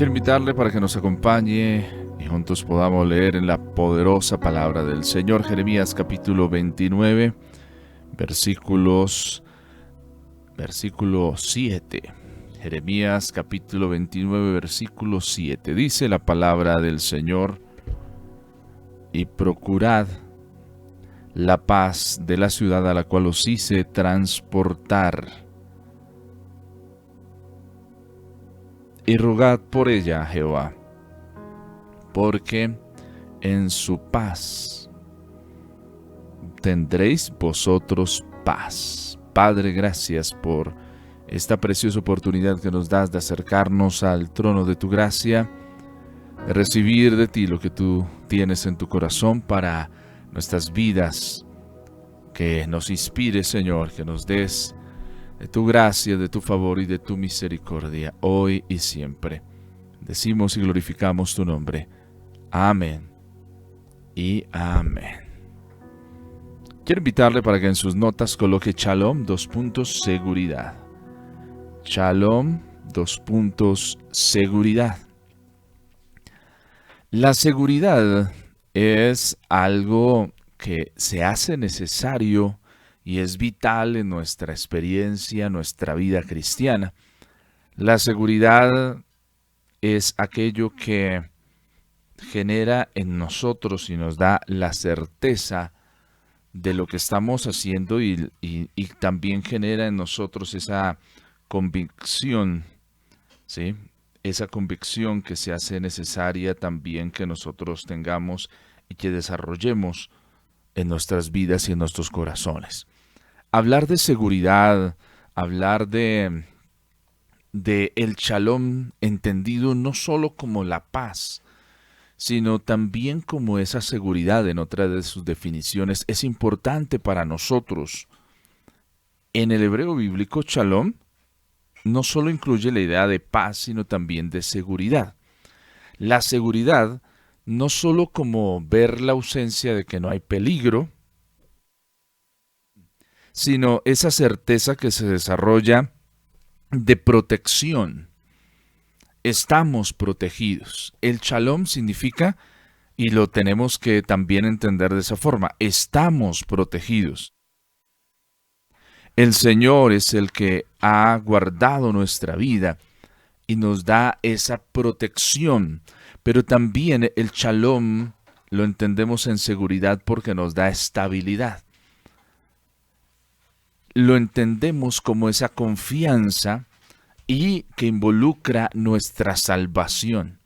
Quiero invitarle para que nos acompañe y juntos podamos leer en la poderosa palabra del Señor, Jeremías capítulo 29, versículo 7. Jeremías capítulo 29, versículo 7. Dice la palabra del Señor: y procurad la paz de la ciudad a la cual os hice transportar, y rogad por ella a Jehová, porque en su paz tendréis vosotros paz. Padre, gracias por esta preciosa oportunidad que nos das de acercarnos al trono de tu gracia, de recibir de ti lo que tú tienes en tu corazón para nuestras vidas. Que nos inspire, Señor, que nos des de tu gracia, de tu favor y de tu misericordia, hoy y siempre. Decimos y glorificamos tu nombre. Amén y amén. Quiero invitarle para que en sus notas coloque Shalom, seguridad. Shalom, seguridad. La seguridad es algo que se hace necesario y es vital en nuestra experiencia, nuestra vida cristiana. La seguridad es aquello que genera en nosotros y nos da la certeza de lo que estamos haciendo y también genera en nosotros esa convicción, ¿sí? Esa convicción que se hace necesaria también que nosotros tengamos y que desarrollemos en nuestras vidas y en nuestros corazones. Hablar de seguridad, hablar de el shalom entendido no solo como la paz, sino también como esa seguridad en otra de sus definiciones, es importante para nosotros. En el hebreo bíblico, shalom no solo incluye la idea de paz, sino también de seguridad. La seguridad no solo como ver la ausencia de que no hay peligro, sino esa certeza que se desarrolla de protección. Estamos protegidos. El shalom significa, y lo tenemos que también entender de esa forma, estamos protegidos. El Señor es el que ha guardado nuestra vida y nos da esa protección, pero también el shalom lo entendemos en seguridad porque nos da estabilidad. Lo entendemos como esa confianza y que involucra nuestra salvación.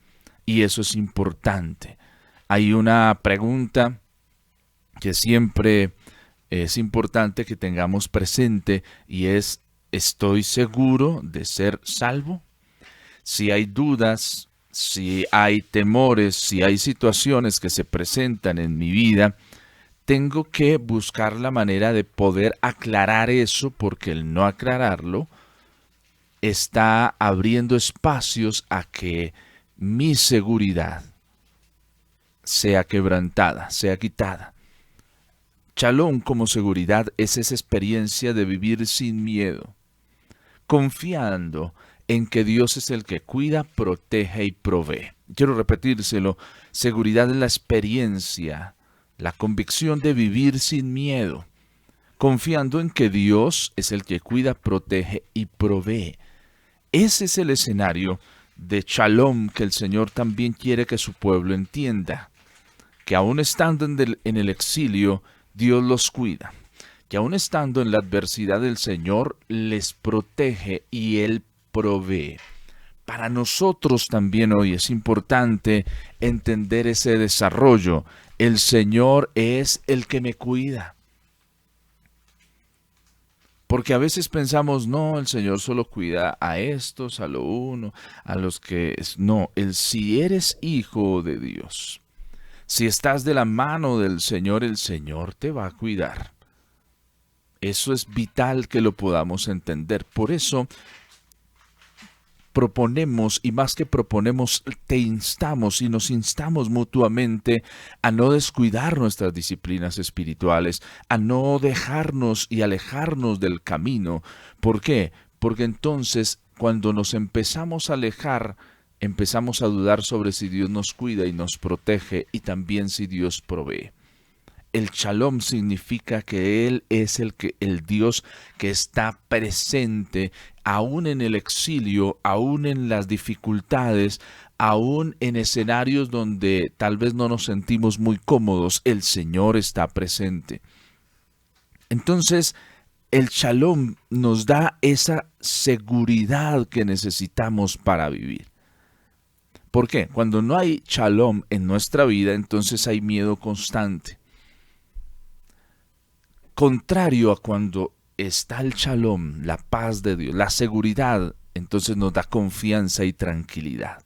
Y eso es importante. Hay una pregunta que siempre es importante que tengamos presente y es: ¿estoy seguro de ser salvo? Si hay dudas, si hay temores, si hay situaciones que se presentan en mi vida, tengo que buscar la manera de poder aclarar eso, porque el no aclararlo está abriendo espacios a que mi seguridad sea quebrantada, sea quitada. Shalom como seguridad es esa experiencia de vivir sin miedo, confiando en que Dios es el que cuida, protege y provee. Quiero repetírselo: seguridad es la experiencia, la convicción de vivir sin miedo, confiando en que Dios es el que cuida, protege y provee. Ese es el escenario de shalom que el Señor también quiere que su pueblo entienda. Que aún estando en el exilio, Dios los cuida. Que aún estando en la adversidad, el Señor les protege y Él provee. Para nosotros también hoy es importante entender ese desarrollo. El Señor es el que me cuida. Porque a veces pensamos, no, el Señor solo cuida a estos, a lo uno, a los que... No, si eres hijo de Dios, si estás de la mano del Señor, el Señor te va a cuidar. Eso es vital que lo podamos entender. Por eso proponemos, y más que proponemos, te instamos y nos instamos mutuamente a no descuidar nuestras disciplinas espirituales, a no dejarnos y alejarnos del camino. ¿Por qué? Porque entonces, cuando nos empezamos a alejar empezamos a dudar sobre si Dios nos cuida y nos protege y también si Dios provee. El Shalom significa que Él es el Dios que está presente aún en el exilio, aún en las dificultades, aún en escenarios donde tal vez no nos sentimos muy cómodos. El Señor está presente. Entonces, el Shalom nos da esa seguridad que necesitamos para vivir. ¿Por qué? Cuando no hay Shalom en nuestra vida, entonces hay miedo constante. Contrario a cuando está el Shalom, la paz de Dios, la seguridad, entonces nos da confianza y tranquilidad.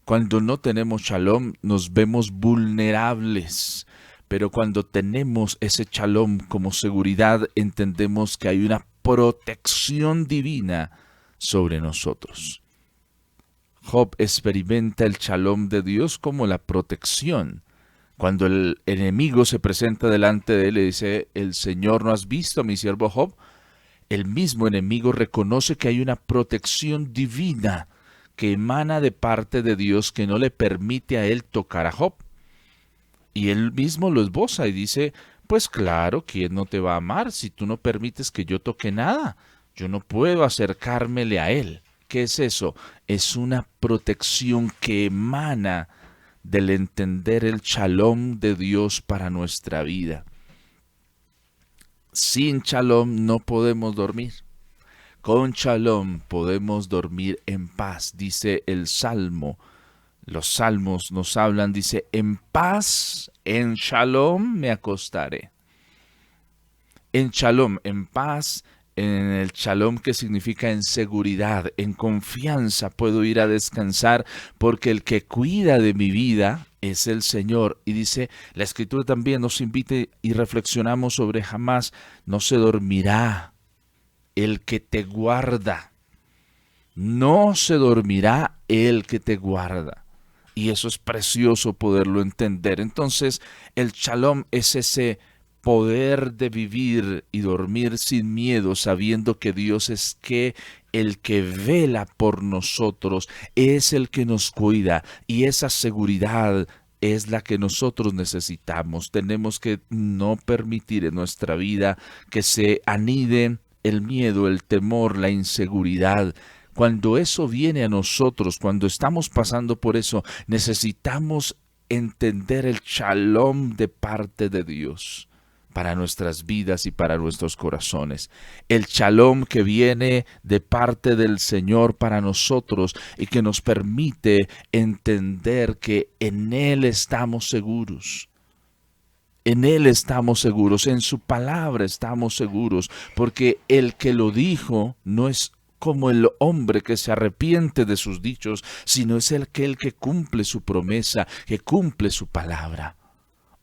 Cuando no tenemos Shalom, nos vemos vulnerables. Pero cuando tenemos ese Shalom como seguridad, entendemos que hay una protección divina sobre nosotros. Job experimenta el Shalom de Dios como la protección. Cuando el enemigo se presenta delante de él y dice, el Señor, ¿no has visto a mi siervo Job? El mismo enemigo reconoce que hay una protección divina que emana de parte de Dios que no le permite a él tocar a Job. Y él mismo lo esboza y dice, pues claro, ¿quién no te va a amar si tú no permites que yo toque nada? Yo no puedo acercármele a él. ¿Qué es eso? Es una protección que emana del entender el Shalom de Dios para nuestra vida. Sin Shalom no podemos dormir. Con Shalom podemos dormir en paz, dice el Salmo. Los salmos nos hablan, dice, en paz, en Shalom me acostaré. En Shalom, en paz, en el Shalom que significa en seguridad, en confianza puedo ir a descansar porque el que cuida de mi vida es el Señor. Y dice, la Escritura también nos invita y reflexionamos sobre jamás no se dormirá el que te guarda. No se dormirá el que te guarda. Y eso es precioso poderlo entender. Entonces, el Shalom es ese poder de vivir y dormir sin miedo, sabiendo que Dios es el que vela por nosotros, es el que nos cuida, y esa seguridad es la que nosotros necesitamos. Tenemos que no permitir en nuestra vida que se anide el miedo, el temor, la inseguridad. Cuando eso viene a nosotros, cuando estamos pasando por eso, necesitamos entender el Shalom de parte de Dios para nuestras vidas y para nuestros corazones. El Shalom que viene de parte del Señor para nosotros y que nos permite entender que en Él estamos seguros. En Él estamos seguros, en su palabra estamos seguros, porque el que lo dijo no es como el hombre que se arrepiente de sus dichos, sino es aquel que cumple su promesa, que cumple su palabra.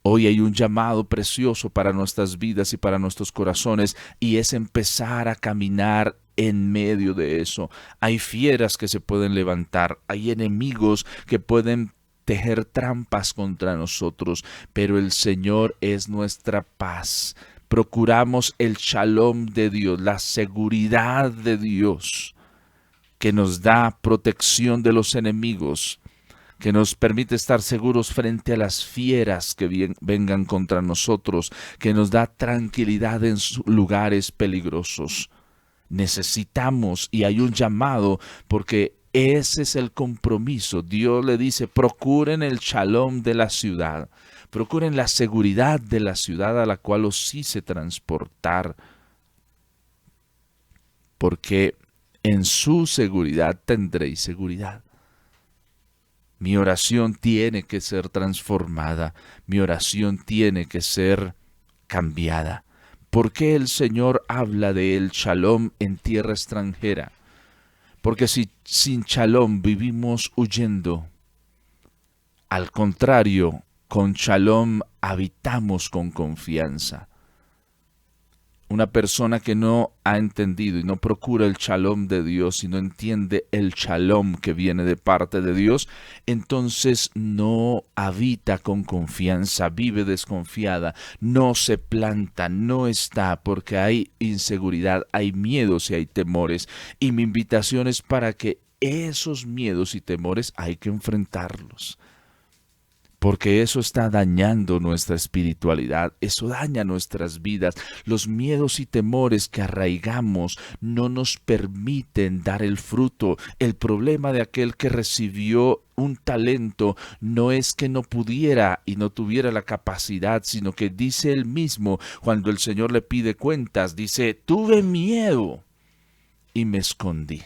Hoy hay un llamado precioso para nuestras vidas y para nuestros corazones, y es empezar a caminar en medio de eso. Hay fieras que se pueden levantar, hay enemigos que pueden tejer trampas contra nosotros, pero el Señor es nuestra paz. Procuramos el Shalom de Dios, la seguridad de Dios, que nos da protección de los enemigos, que nos permite estar seguros frente a las fieras que vengan contra nosotros, que nos da tranquilidad en lugares peligrosos. Necesitamos, y hay un llamado, porque ese es el compromiso. Dios le dice, procuren el Shalom de la ciudad, procuren la seguridad de la ciudad a la cual os hice transportar, porque en su seguridad tendréis seguridad. Mi oración tiene que ser transformada, mi oración tiene que ser cambiada. ¿Por qué el Señor habla del Shalom en tierra extranjera? Porque si sin Shalom vivimos huyendo, al contrario, con Shalom habitamos con confianza. Una persona que no ha entendido y no procura el Shalom de Dios y no entiende el Shalom que viene de parte de Dios, entonces no habita con confianza, vive desconfiada, no se planta, no está, porque hay inseguridad, hay miedos y hay temores. Y mi invitación es para que esos miedos y temores hay que enfrentarlos. Porque eso está dañando nuestra espiritualidad, eso daña nuestras vidas. Los miedos y temores que arraigamos no nos permiten dar el fruto. El problema de aquel que recibió un talento no es que no pudiera y no tuviera la capacidad, sino que dice él mismo, cuando el Señor le pide cuentas, dice, tuve miedo y me escondí.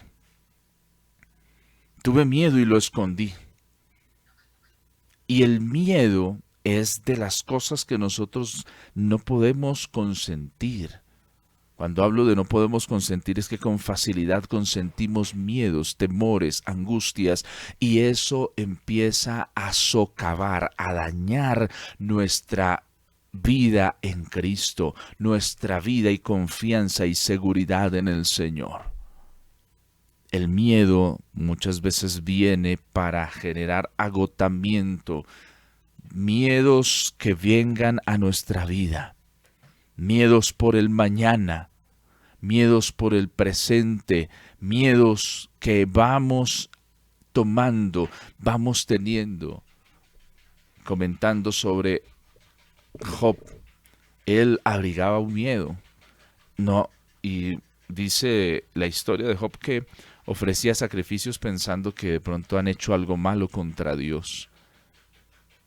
Tuve miedo y lo escondí. Y el miedo es de las cosas que nosotros no podemos consentir. Cuando hablo de no podemos consentir es que con facilidad consentimos miedos, temores, angustias, y eso empieza a socavar, a dañar nuestra vida en Cristo, nuestra vida y confianza y seguridad en el Señor. El miedo muchas veces viene para generar agotamiento, miedos que vengan a nuestra vida, miedos por el mañana, miedos por el presente, miedos que vamos tomando, vamos teniendo. Comentando sobre Job, él abrigaba un miedo, no, y dice la historia de Job que ofrecía sacrificios pensando que de pronto han hecho algo malo contra Dios.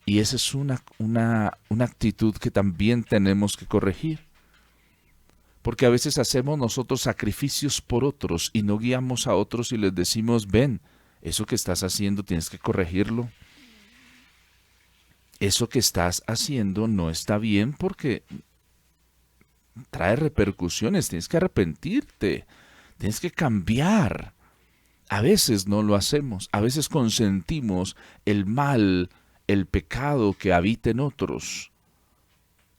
Y esa es una actitud que también tenemos que corregir. Porque a veces hacemos nosotros sacrificios por otros y no guiamos a otros y les decimos, ven, eso que estás haciendo tienes que corregirlo. Eso que estás haciendo no está bien porque trae repercusiones, tienes que arrepentirte, tienes que cambiar. A veces no lo hacemos, a veces consentimos el mal, el pecado que habita en otros.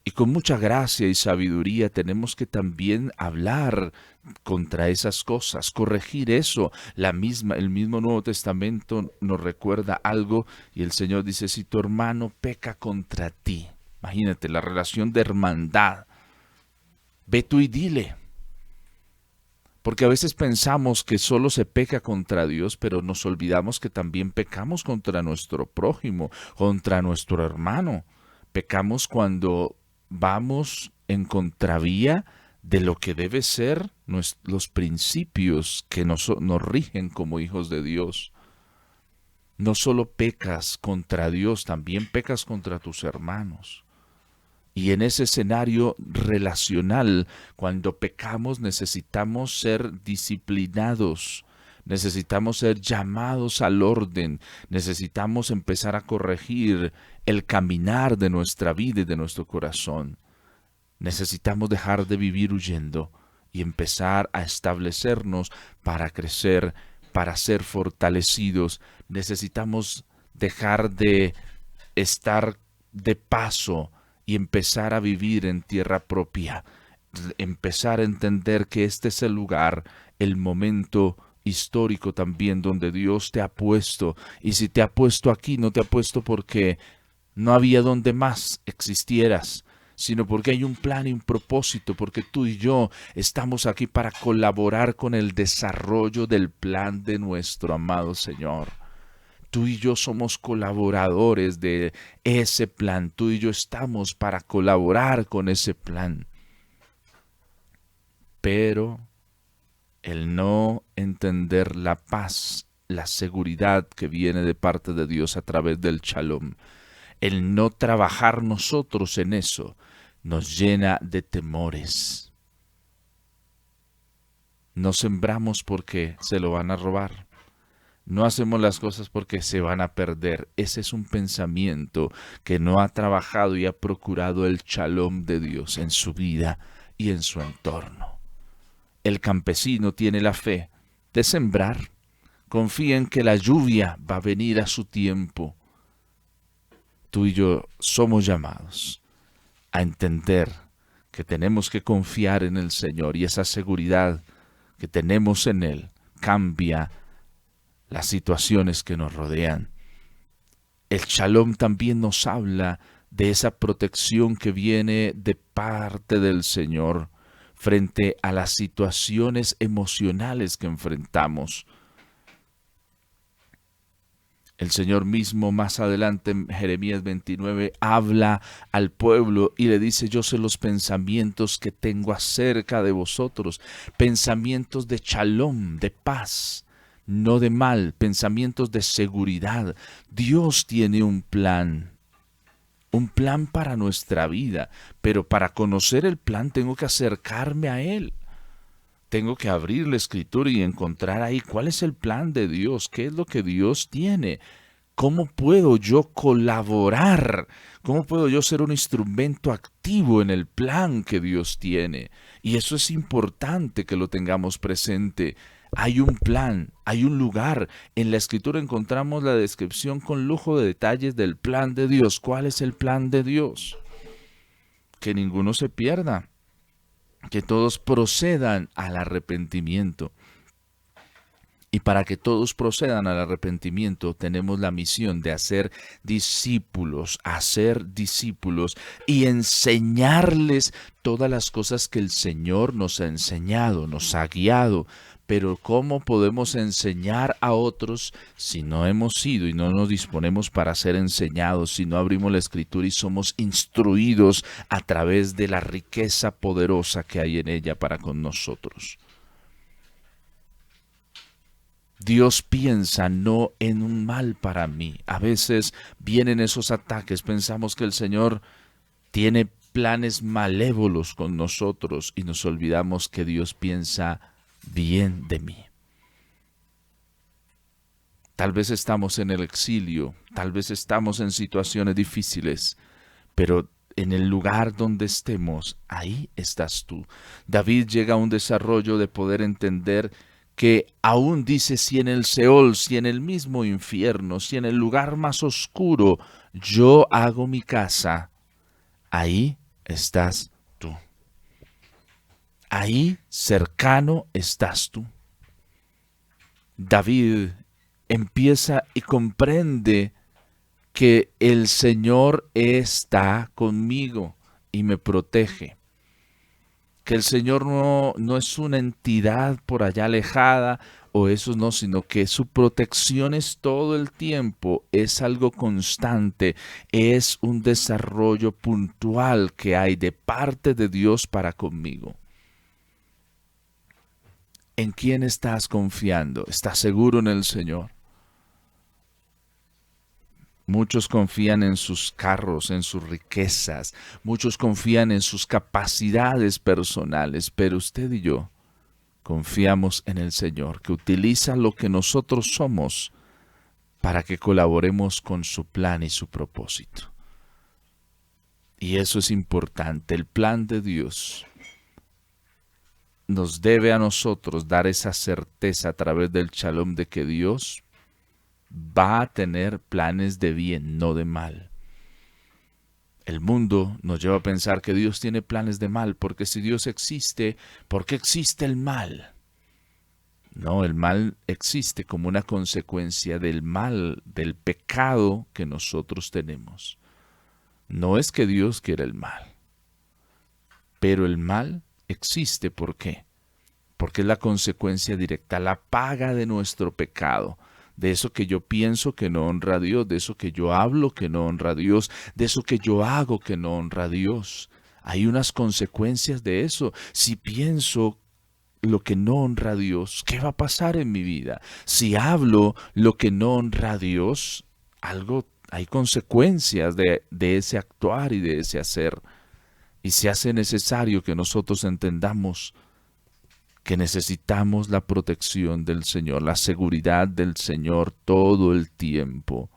Y con mucha gracia y sabiduría tenemos que también hablar contra esas cosas, corregir eso. El mismo Nuevo Testamento nos recuerda algo y el Señor dice, si tu hermano peca contra ti, imagínate la relación de hermandad, ve tú y dile. Porque a veces pensamos que solo se peca contra Dios, pero nos olvidamos que también pecamos contra nuestro prójimo, contra nuestro hermano. Pecamos cuando vamos en contravía de lo que debe ser los principios que nos rigen como hijos de Dios. No solo pecas contra Dios, también pecas contra tus hermanos. Y en ese escenario relacional, cuando pecamos, necesitamos ser disciplinados, necesitamos ser llamados al orden, necesitamos empezar a corregir el caminar de nuestra vida y de nuestro corazón. Necesitamos dejar de vivir huyendo y empezar a establecernos para crecer, para ser fortalecidos. Necesitamos dejar de estar de paso y empezar a vivir en tierra propia, empezar a entender que este es el lugar, el momento histórico también donde Dios te ha puesto, y si te ha puesto aquí, no te ha puesto porque no había donde más existieras, sino porque hay un plan y un propósito, porque tú y yo estamos aquí para colaborar con el desarrollo del plan de nuestro amado Señor. Tú y yo somos colaboradores de ese plan. Tú y yo estamos para colaborar con ese plan. Pero el no entender la paz, la seguridad que viene de parte de Dios a través del Shalom, el no trabajar nosotros en eso, nos llena de temores. No sembramos porque se lo van a robar. No hacemos las cosas porque se van a perder. Ese es un pensamiento que no ha trabajado y ha procurado el shalom de Dios en su vida y en su entorno. El campesino tiene la fe de sembrar. Confía en que la lluvia va a venir a su tiempo. Tú y yo somos llamados a entender que tenemos que confiar en el Señor y esa seguridad que tenemos en Él cambia las situaciones que nos rodean. El Shalom también nos habla de esa protección que viene de parte del Señor frente a las situaciones emocionales que enfrentamos. El Señor mismo más adelante en Jeremías 29 habla al pueblo y le dice: yo sé los pensamientos que tengo acerca de vosotros, pensamientos de shalom, de paz, no de mal, pensamientos de seguridad. Dios tiene un plan para nuestra vida, pero para conocer el plan tengo que acercarme a Él. Tengo que abrir la escritura y encontrar ahí cuál es el plan de Dios, qué es lo que Dios tiene, cómo puedo yo colaborar, cómo puedo yo ser un instrumento activo en el plan que Dios tiene. Y eso es importante que lo tengamos presente. Hay un plan, hay un lugar. En la escritura encontramos la descripción con lujo de detalles del plan de Dios. ¿Cuál es el plan de Dios? Que ninguno se pierda, que todos procedan al arrepentimiento. Y para que todos procedan al arrepentimiento, tenemos la misión de hacer discípulos y enseñarles todas las cosas que el Señor nos ha enseñado, nos ha guiado. Pero ¿cómo podemos enseñar a otros si no hemos sido y no nos disponemos para ser enseñados, si no abrimos la Escritura y somos instruidos a través de la riqueza poderosa que hay en ella para con nosotros? Dios piensa no en un mal para mí. A veces vienen esos ataques, pensamos que el Señor tiene planes malévolos con nosotros y nos olvidamos que Dios piensa bien de mí. Tal vez estamos en el exilio, tal vez estamos en situaciones difíciles, pero en el lugar donde estemos, ahí estás tú. David llega a un desarrollo de poder entender que aún dice: si en el Seol, si en el mismo infierno, si en el lugar más oscuro yo hago mi casa, ahí estás tú. Ahí cercano estás tú. David empieza y comprende que el Señor está conmigo y me protege. Que el Señor no es una entidad por allá alejada o eso no, sino que su protección es todo el tiempo, es algo constante, es un desarrollo puntual que hay de parte de Dios para conmigo. ¿En quién estás confiando? ¿Estás seguro en el Señor? Muchos confían en sus carros, en sus riquezas, muchos confían en sus capacidades personales, pero usted y yo confiamos en el Señor, que utiliza lo que nosotros somos para que colaboremos con su plan y su propósito. Y eso es importante. El plan de Dios nos debe a nosotros dar esa certeza a través del shalom de que Dios va a tener planes de bien, no de mal. El mundo nos lleva a pensar que Dios tiene planes de mal, porque si Dios existe, ¿por qué existe el mal? No, el mal existe como una consecuencia del mal, del pecado que nosotros tenemos. No es que Dios quiera el mal, pero el mal existe. ¿Por qué? Porque es la consecuencia directa, la paga de nuestro pecado. De eso que yo pienso que no honra a Dios, de eso que yo hablo que no honra a Dios, de eso que yo hago que no honra a Dios. Hay unas consecuencias de eso. Si pienso lo que no honra a Dios, ¿qué va a pasar en mi vida? Si hablo lo que no honra a Dios, hay consecuencias de ese actuar y de ese hacer. Y se hace necesario que nosotros entendamos que necesitamos la protección del Señor, la seguridad del Señor todo el tiempo.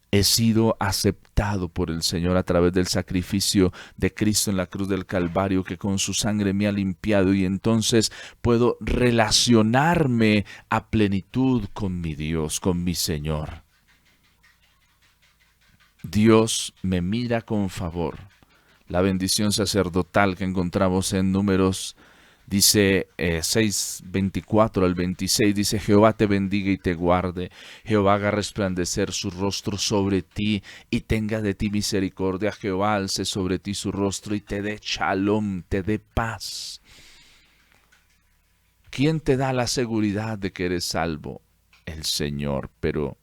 He sido aceptado por el Señor a través del sacrificio de Cristo en la cruz del Calvario, que con su sangre me ha limpiado, y entonces puedo relacionarme a plenitud con mi Dios, con mi Señor. Dios me mira con favor. La bendición sacerdotal que encontramos en Números dice 6:24 al 26, dice: Jehová te bendiga y te guarde, Jehová haga resplandecer su rostro sobre ti y tenga de ti misericordia, Jehová alce sobre ti su rostro y te dé shalom, te dé paz. ¿Quién te da la seguridad de que eres salvo? El Señor, pero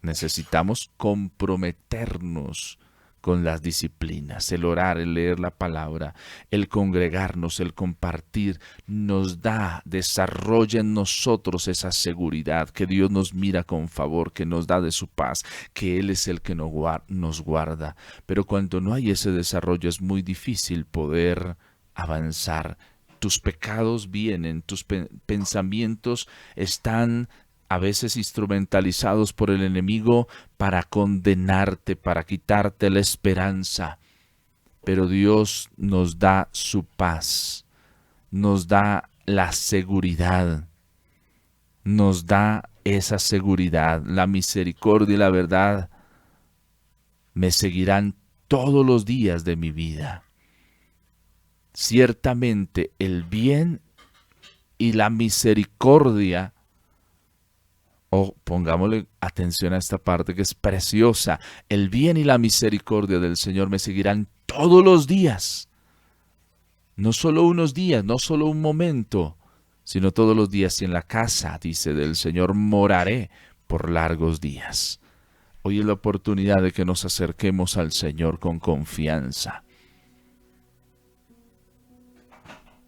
Necesitamos comprometernos con las disciplinas, el orar, el leer la palabra, el congregarnos, el compartir, nos desarrolla en nosotros esa seguridad, que Dios nos mira con favor, que nos da de su paz, que Él es el que nos guarda. Pero cuando no hay ese desarrollo es muy difícil poder avanzar. Tus pecados vienen, tus pensamientos están a veces instrumentalizados por el enemigo para condenarte, para quitarte la esperanza. Pero Dios nos da su paz, nos da la seguridad, nos da esa seguridad, la misericordia y la verdad me seguirán todos los días de mi vida. Ciertamente el bien y la misericordia, pongámosle atención a esta parte que es preciosa, el bien y la misericordia del Señor me seguirán todos los días. No solo unos días, no solo un momento, sino todos los días. Y en la casa, dice, del Señor moraré por largos días. Hoy es la oportunidad de que nos acerquemos al Señor con confianza.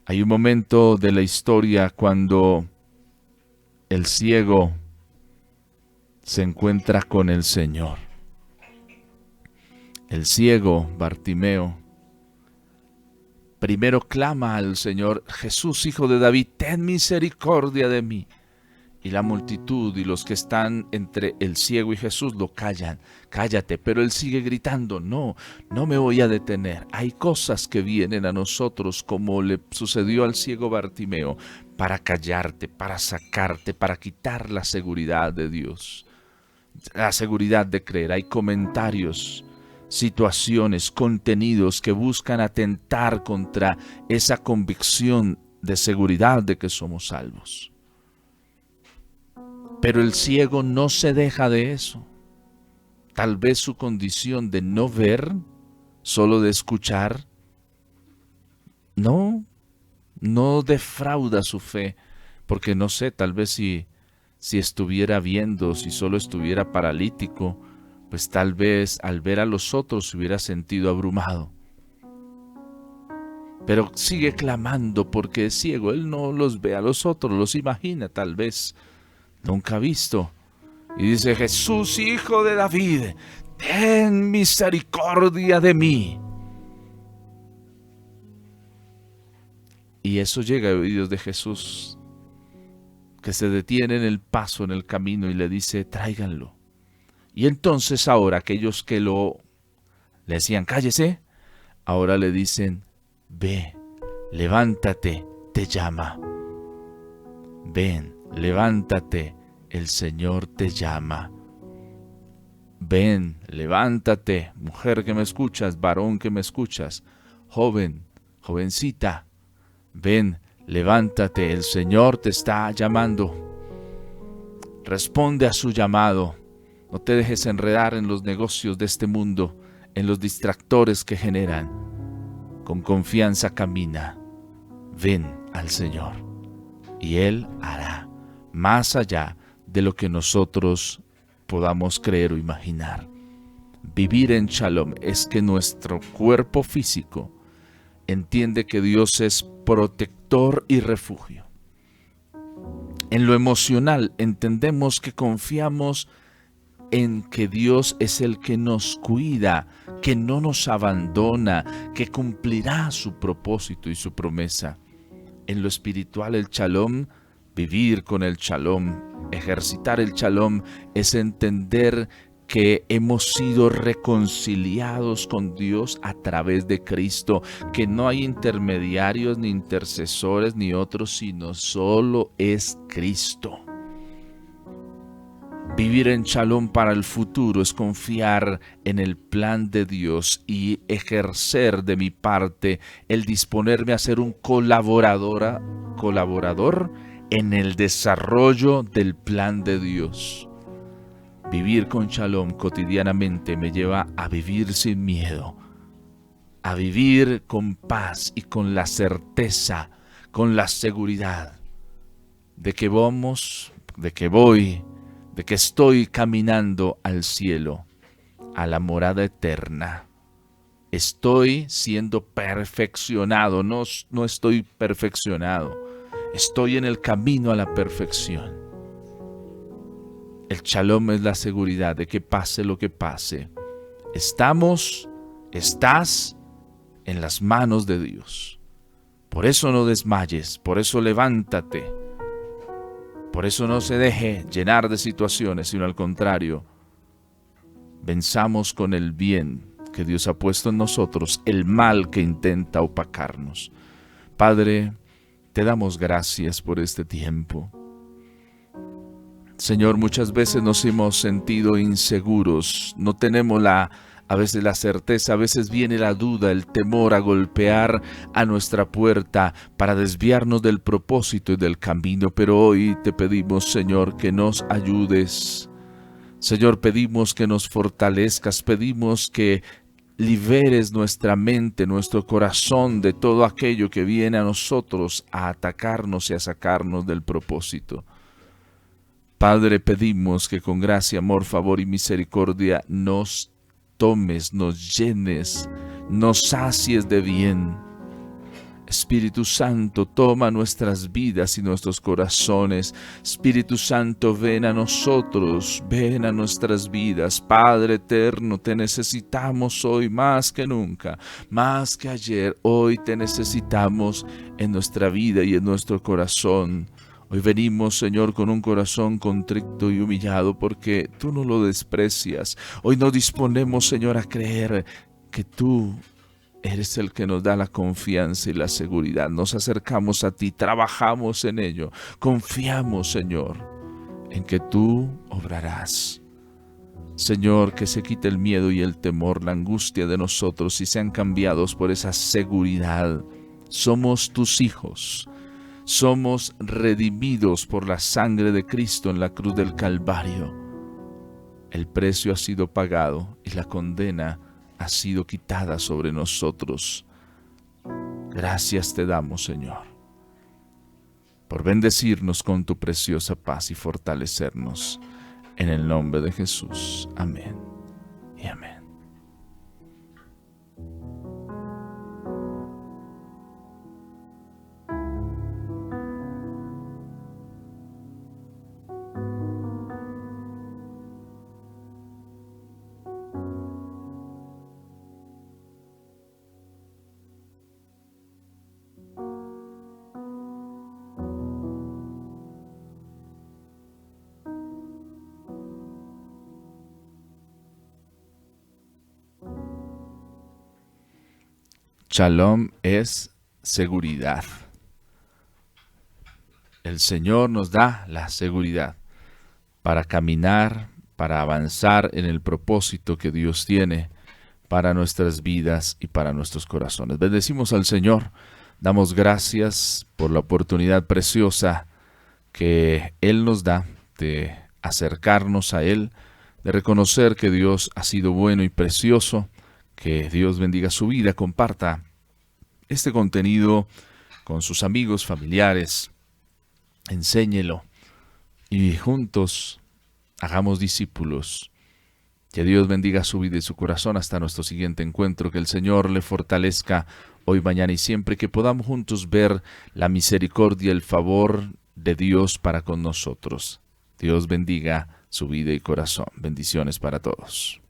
Hay un momento de la historia cuando el ciego se encuentra con el Señor. El ciego Bartimeo primero clama al Señor: Jesús, Hijo de David, ten misericordia de mí. Y la multitud y los que están entre el ciego y Jesús lo callan. Cállate, pero él sigue gritando: no me voy a detener. Hay cosas que vienen a nosotros, como le sucedió al ciego Bartimeo, para callarte, para sacarte, para quitar la seguridad de Dios, la seguridad de creer. Hay comentarios, situaciones, contenidos que buscan atentar contra esa convicción de seguridad de que somos salvos. Pero el ciego no se deja de eso. Tal vez su condición de no ver, solo de escuchar, no defrauda su fe, porque no sé, tal vez si estuviera viendo, si solo estuviera paralítico, pues tal vez al ver a los otros se hubiera sentido abrumado. Pero sigue clamando porque es ciego, él no los ve a los otros, los imagina tal vez, nunca ha visto. Y dice: Jesús, Hijo de David, ten misericordia de mí. Y eso llega a oídos de Jesús, que se detiene en el paso, en el camino, y le dice: tráiganlo. Y entonces ahora aquellos que le decían: cállese, ahora le dicen: ve, levántate, te llama. Ven, levántate, el Señor te llama. Ven, levántate, mujer que me escuchas, varón que me escuchas, joven, jovencita. Ven, levántate, el Señor te está llamando. Responde a su llamado. No te dejes enredar en los negocios de este mundo, en los distractores que generan. Con confianza camina. Ven al Señor y Él hará más allá de lo que nosotros podamos creer o imaginar. Vivir en Shalom es que nuestro cuerpo físico entiende que Dios es protector y refugio. En lo emocional entendemos que confiamos en que Dios es el que nos cuida, que no nos abandona, que cumplirá su propósito y su promesa. En lo espiritual, el Shalom, vivir con el Shalom, ejercitar el Shalom, es entender que hemos sido reconciliados con Dios a través de Cristo, que no hay intermediarios, ni intercesores, ni otros, sino solo es Cristo. Vivir en Shalom para el futuro es confiar en el plan de Dios y ejercer de mi parte el disponerme a ser un colaborador en el desarrollo del plan de Dios. Vivir con Shalom cotidianamente me lleva a vivir sin miedo, a vivir con paz y con la certeza, con la seguridad de que voy, de que estoy caminando al cielo, a la morada eterna. Estoy siendo perfeccionado, no estoy perfeccionado. Estoy en el camino a la perfección. El shalom es la seguridad de que pase lo que pase. Estás en las manos de Dios. Por eso no desmayes, por eso levántate. Por eso no se deje llenar de situaciones, sino al contrario, venzamos con el bien que Dios ha puesto en nosotros, el mal que intenta opacarnos. Padre, te damos gracias por este tiempo. Señor, muchas veces nos hemos sentido inseguros, no tenemos a veces la certeza, a veces viene la duda, el temor a golpear a nuestra puerta para desviarnos del propósito y del camino, pero hoy te pedimos, Señor, que nos ayudes. Señor, pedimos que nos fortalezcas, pedimos que liberes nuestra mente, nuestro corazón de todo aquello que viene a nosotros a atacarnos y a sacarnos del propósito. Padre, pedimos que con gracia, amor, favor y misericordia nos tomes, nos llenes, nos sacies de bien. Espíritu Santo, toma nuestras vidas y nuestros corazones. Espíritu Santo, ven a nosotros, ven a nuestras vidas. Padre eterno, te necesitamos hoy más que nunca, más que ayer. Hoy te necesitamos en nuestra vida y en nuestro corazón. Hoy venimos, Señor, con un corazón contrito y humillado porque tú no lo desprecias. Hoy nos disponemos, Señor, a creer que tú eres el que nos da la confianza y la seguridad. Nos acercamos a ti, trabajamos en ello. Confiamos, Señor, en que tú obrarás. Señor, que se quite el miedo y el temor, la angustia de nosotros y sean cambiados por esa seguridad. Somos tus hijos. Somos redimidos por la sangre de Cristo en la cruz del Calvario. El precio ha sido pagado y la condena ha sido quitada sobre nosotros. Gracias te damos, Señor, por bendecirnos con tu preciosa paz y fortalecernos. En el nombre de Jesús. Amén y amén. Shalom es seguridad. El Señor nos da la seguridad para caminar, para avanzar en el propósito que Dios tiene para nuestras vidas y para nuestros corazones. Bendecimos al Señor, damos gracias por la oportunidad preciosa que Él nos da de acercarnos a Él, de reconocer que Dios ha sido bueno y precioso. Que Dios bendiga su vida, comparta este contenido con sus amigos, familiares, enséñelo y juntos hagamos discípulos. Que Dios bendiga su vida y su corazón hasta nuestro siguiente encuentro, que el Señor le fortalezca hoy, mañana y siempre, que podamos juntos ver la misericordia, el favor de Dios para con nosotros. Dios bendiga su vida y corazón. Bendiciones para todos.